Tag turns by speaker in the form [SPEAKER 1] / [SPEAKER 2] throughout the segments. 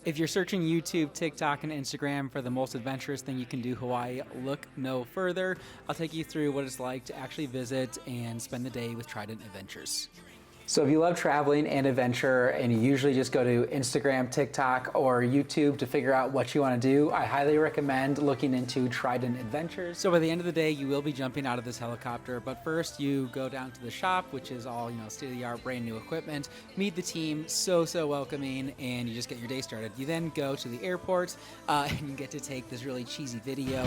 [SPEAKER 1] If you're searching YouTube, TikTok, and Instagram for the most adventurous thing you can do Hawaii, look no further. I'll take you through what it's like to actually visit and spend the day with Trident Adventures. So if you love traveling and adventure and you usually just go to Instagram, TikTok, or YouTube to figure out what you want to do, I highly recommend looking into Trident Adventures. So by the end of the day, you will be jumping out of this helicopter, but first you go down to the shop, which is all, state-of-the-art brand new equipment, meet the team, so welcoming, and you just get your day started. You then go to the airport and you get to take this really cheesy video.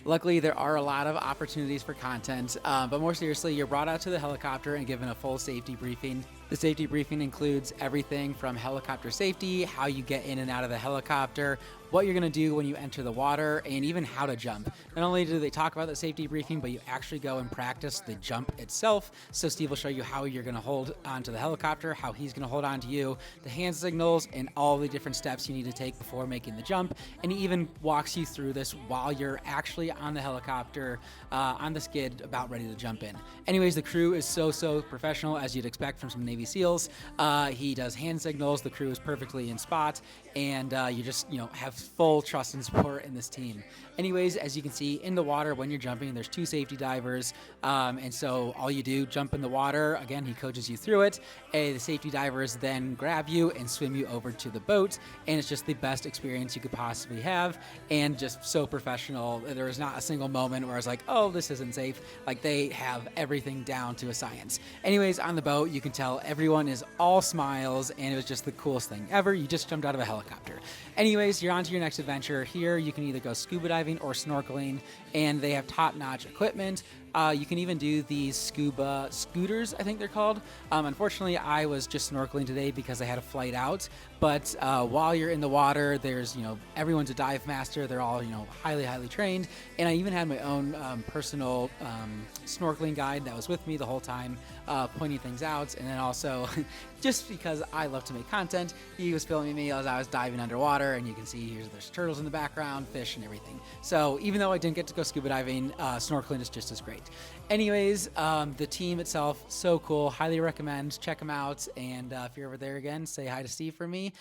[SPEAKER 1] Luckily, there are a lot of opportunities for content, but more seriously, you're brought out to the helicopter and given a full safety briefing. The safety briefing includes everything from helicopter safety, how you get in and out of the helicopter, what you're going to do when you enter the water, and even how to jump. Not only do they talk about the safety briefing, but you actually go and practice the jump itself. So Steve will show you how you're going to hold onto the helicopter, how he's going to hold on to you, the hand signals, and all the different steps you need to take before making the jump. And he even walks you through this while you're actually on the helicopter, on the skid, about ready to jump in. Anyways, the crew is so professional, as you'd expect from some Navy SEALs. He does hand signals, the crew is perfectly in spot, and you just, have full trust and support in this team. Anyways, as you can see in the water when you're jumping, there's 2 safety divers, and so all you do, jump in the water. Again, he coaches you through it. The safety divers then grab you and swim you over to the boat, and it's just the best experience you could possibly have, and just so professional. There was not a single moment where I was like, oh, this isn't safe. Like, they have everything down to a science. Anyways, on the boat, you can tell everyone is all smiles, and it was just the coolest thing ever. You just jumped out of a helicopter. Anyways, you're on to your next adventure. Here, you can either go scuba diving or snorkeling, and they have top-notch equipment. You can even do these scuba scooters, I think they're called. Unfortunately, I was just snorkeling today because I had a flight out. But while you're in the water, there's, everyone's a dive master. They're all, highly trained. And I even had my own personal snorkeling guide that was with me the whole time, pointing things out. And then also, just because I love to make content, he was filming me as I was diving underwater. And you can see there's turtles in the background, fish and everything. So even though I didn't get to go scuba diving, snorkeling is just as great. Anyways, the team itself, so cool. Highly recommend. Check them out. And if you're ever there again, say hi to Steve for me.